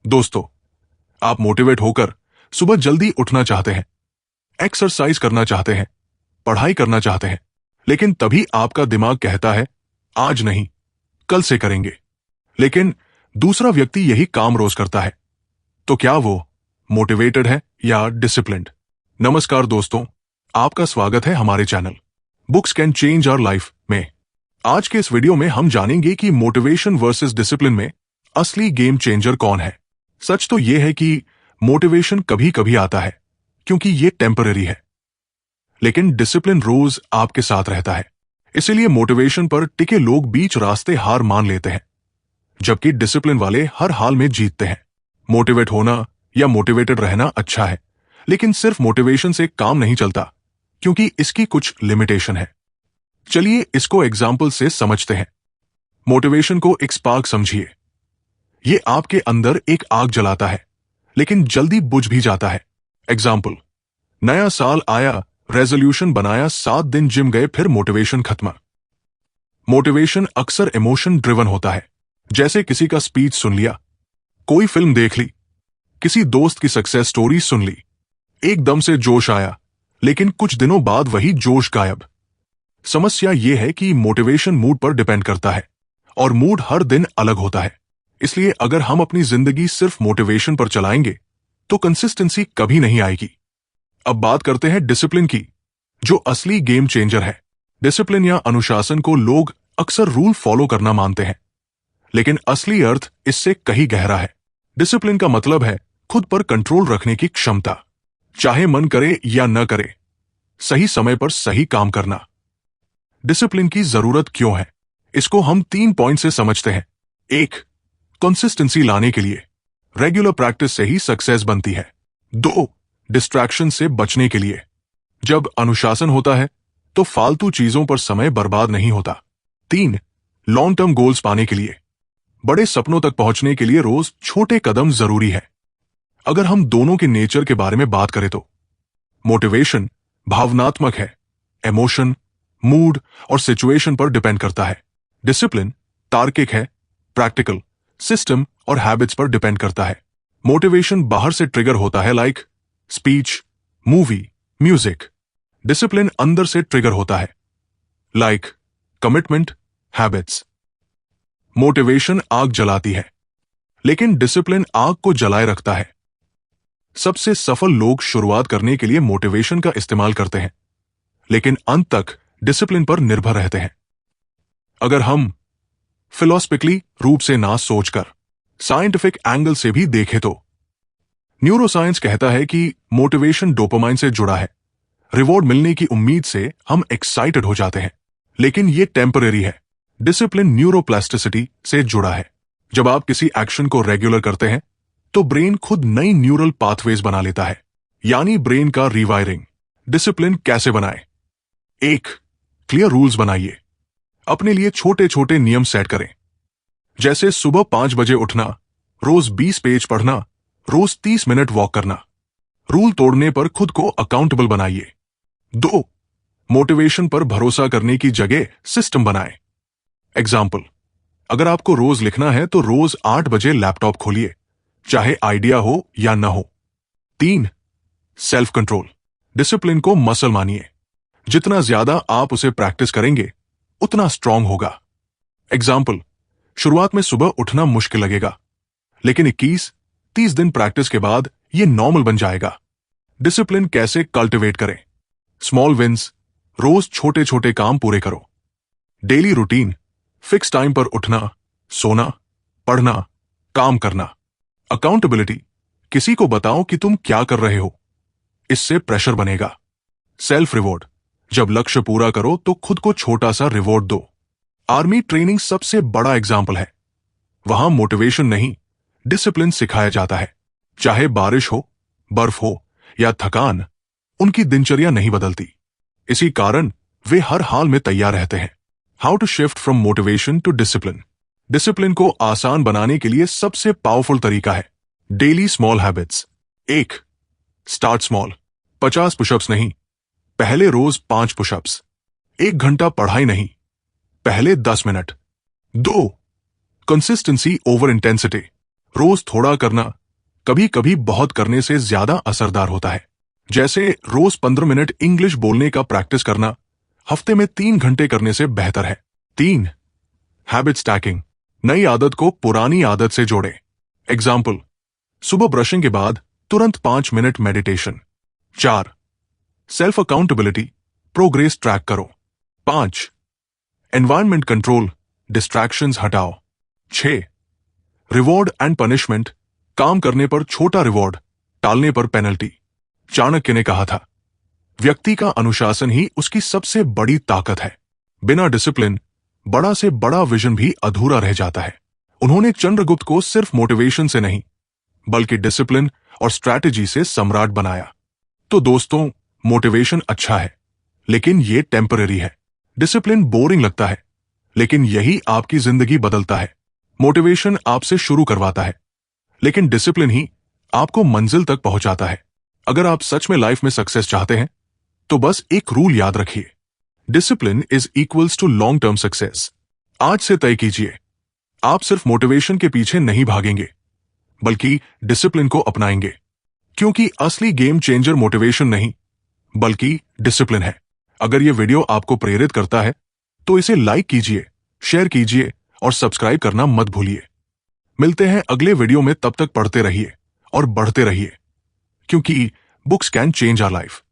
दोस्तों, आप मोटिवेट होकर सुबह जल्दी उठना चाहते हैं, एक्सरसाइज करना चाहते हैं, पढ़ाई करना चाहते हैं, लेकिन तभी आपका दिमाग कहता है आज नहीं, कल से करेंगे। लेकिन दूसरा व्यक्ति यही काम रोज करता है। तो क्या वो मोटिवेटेड है या डिसिप्लिन्ड? नमस्कार दोस्तों, आपका स्वागत है हमारे channel books can change our life में। आज के इस वीडियो में हम जानेंगे कि मोटिवेशन वर्सेस डिसिप्लिन में असली गेम चेंजर कौन है। सच तो यह है कि मोटिवेशन कभी कभी आता है क्योंकि ये टेम्पररी है, लेकिन डिसिप्लिन रोज आपके साथ रहता है। इसीलिए मोटिवेशन पर टिके लोग बीच रास्ते हार मान लेते हैं, जबकि डिसिप्लिन वाले हर हाल में जीतते हैं। मोटिवेट होना या मोटिवेटेड रहना अच्छा है, लेकिन सिर्फ मोटिवेशन से काम नहीं चलता, क्योंकि इसकी कुछ लिमिटेशन है। चलिए इसको एग्जाम्पल से समझते हैं। मोटिवेशन को एक स्पार्क समझिए। ये आपके अंदर एक आग जलाता है, लेकिन जल्दी बुझ भी जाता है। एग्जाम्पल, नया साल आया, रेजोल्यूशन बनाया, 7 दिन जिम गए, फिर मोटिवेशन खत्म। मोटिवेशन अक्सर इमोशन ड्रिवन होता है, जैसे किसी का स्पीच सुन लिया, कोई फिल्म देख ली, किसी दोस्त की सक्सेस स्टोरी सुन ली, एकदम से जोश आया, लेकिन कुछ दिनों बाद वही जोश गायब। समस्या यह है कि मोटिवेशन मूड पर डिपेंड करता है, और मूड हर दिन अलग होता है। इसलिए अगर हम अपनी जिंदगी सिर्फ मोटिवेशन पर चलाएंगे तो कंसिस्टेंसी कभी नहीं आएगी। अब बात करते हैं डिसिप्लिन की, जो असली गेम चेंजर है। डिसिप्लिन या अनुशासन को लोग अक्सर रूल फॉलो करना मानते हैं, लेकिन असली अर्थ इससे कहीं गहरा है। डिसिप्लिन का मतलब है खुद पर कंट्रोल रखने की क्षमता, चाहे मन करे या न करे, सही समय पर सही काम करना। डिसिप्लिन की जरूरत क्यों है, इसको हम 3 पॉइंट से समझते हैं। 1, कंसिस्टेंसी लाने के लिए, रेगुलर प्रैक्टिस से ही सक्सेस बनती है। 2, डिस्ट्रैक्शन से बचने के लिए, जब अनुशासन होता है तो फालतू चीजों पर समय बर्बाद नहीं होता। 3, लॉन्ग टर्म गोल्स पाने के लिए, बड़े सपनों तक पहुंचने के लिए रोज छोटे कदम जरूरी है। अगर हम दोनों के नेचर के बारे में बात करें तो मोटिवेशन भावनात्मक है, इमोशन, मूड और सिचुएशन पर डिपेंड करता है। डिसिप्लिन तार्किक है, प्रैक्टिकल, सिस्टम और हैबिट्स पर डिपेंड करता है। मोटिवेशन बाहर से ट्रिगर होता है, like speech, movie, music. Discipline अंदर से ट्रिगर होता है, लाइक कमिटमेंट, हैबिट्स। मोटिवेशन आग जलाती है, लेकिन डिसिप्लिन आग को जलाए रखता है। सबसे सफल लोग शुरुआत करने के लिए मोटिवेशन का इस्तेमाल करते हैं, लेकिन अंत तक डिसिप्लिन पर निर्भर रहते हैं। अगर हम फिलोसफिकली रूप से ना सोचकर साइंटिफिक एंगल से भी देखें तो न्यूरोसाइंस कहता है कि मोटिवेशन डोपामाइन से जुड़ा है। रिवॉर्ड मिलने की उम्मीद से हम एक्साइटेड हो जाते हैं, लेकिन यह टेम्परेरी है। डिसिप्लिन न्यूरोप्लास्टिसिटी से जुड़ा है। जब आप किसी एक्शन को रेगुलर करते हैं तो ब्रेन खुद नई न्यूरल पाथवेज बना लेता है, यानी ब्रेन का रीवायरिंग। डिसिप्लिन कैसे बनाएं? 1, क्लियर रूल्स बनाइए। अपने लिए छोटे छोटे नियम सेट करें, जैसे सुबह 5 बजे उठना, रोज 20 पेज पढ़ना, रोज 30 मिनट वॉक करना। रूल तोड़ने पर खुद को अकाउंटेबल बनाइए। 2, मोटिवेशन पर भरोसा करने की जगह सिस्टम बनाएं। एग्जाम्पल, अगर आपको रोज लिखना है तो रोज 8 बजे लैपटॉप खोलिए, चाहे आइडिया हो या न हो। 3, सेल्फ कंट्रोल। डिसिप्लिन को मसल मानिए। जितना ज्यादा आप उसे प्रैक्टिस करेंगे उतना स्ट्रांग होगा। एग्जाम्पल, शुरुआत में सुबह उठना मुश्किल लगेगा, लेकिन 21-30 दिन प्रैक्टिस के बाद यह नॉर्मल बन जाएगा। डिसिप्लिन कैसे कल्टिवेट करें? स्मॉल विंस, रोज छोटे छोटे काम पूरे करो। डेली रूटीन, फिक्स टाइम पर उठना, सोना, पढ़ना, काम करना। अकाउंटेबिलिटी, किसी को बताओ कि तुम क्या कर रहे हो, इससे प्रेशर बनेगा। सेल्फ रिवॉर्ड, जब लक्ष्य पूरा करो तो खुद को छोटा सा रिवॉर्ड दो। आर्मी ट्रेनिंग सबसे बड़ा एग्जाम्पल है। वहां मोटिवेशन नहीं, डिसिप्लिन सिखाया जाता है। चाहे बारिश हो, बर्फ हो या थकान, उनकी दिनचर्या नहीं बदलती। इसी कारण वे हर हाल में तैयार रहते हैं। How to shift from motivation to discipline? Discipline को आसान बनाने के लिए सबसे पावरफुल तरीका है daily small habits. 1, start small. 50 pushups नहीं, पहले रोज 5 पुशअप्स। 1 घंटा पढ़ाई नहीं, पहले 10 मिनट। 2, कंसिस्टेंसी ओवर इंटेंसिटी। रोज थोड़ा करना कभी कभी बहुत करने से ज्यादा असरदार होता है। जैसे रोज 15 मिनट इंग्लिश बोलने का प्रैक्टिस करना हफ्ते में 3 घंटे करने से बेहतर है। 3. हैबिट स्टैकिंग, नई आदत को पुरानी आदत से जोड़े। एग्जाम्पल, सुबह ब्रशिंग के बाद तुरंत 5 minute meditation. 4. Self accountability, progress track करो। 5. एनवायरनमेंट कंट्रोल, डिस्ट्रैक्शंस हटाओ। 6. रिवॉर्ड एंड पनिशमेंट, काम करने पर छोटा रिवॉर्ड, टालने पर पेनल्टी। चाणक्य ने कहा था, व्यक्ति का अनुशासन ही उसकी सबसे बड़ी ताकत है। बिना डिसिप्लिन बड़ा से बड़ा विजन भी अधूरा रह जाता है। उन्होंने चंद्रगुप्त को सिर्फ मोटिवेशन से नहीं बल्कि डिसिप्लिन और स्ट्रैटेजी से सम्राट बनाया। तो दोस्तों, मोटिवेशन अच्छा है लेकिन ये टेम्पररी है। डिसिप्लिन बोरिंग लगता है लेकिन यही आपकी जिंदगी बदलता है। मोटिवेशन आपसे शुरू करवाता है लेकिन डिसिप्लिन ही आपको मंजिल तक पहुंचाता है। अगर आप सच में लाइफ में सक्सेस चाहते हैं तो बस एक रूल याद रखिए, discipline is equals to long term success. आज से तय कीजिए, आप सिर्फ मोटिवेशन के पीछे नहीं भागेंगे बल्कि डिसिप्लिन को अपनाएंगे, क्योंकि असली गेम चेंजर मोटिवेशन नहीं बल्कि डिसिप्लिन है। अगर यह वीडियो आपको प्रेरित करता है तो इसे लाइक कीजिए, शेयर कीजिए और सब्सक्राइब करना मत भूलिए। मिलते हैं अगले वीडियो में, तब तक पढ़ते रहिए और बढ़ते रहिए, क्योंकि books can change our life.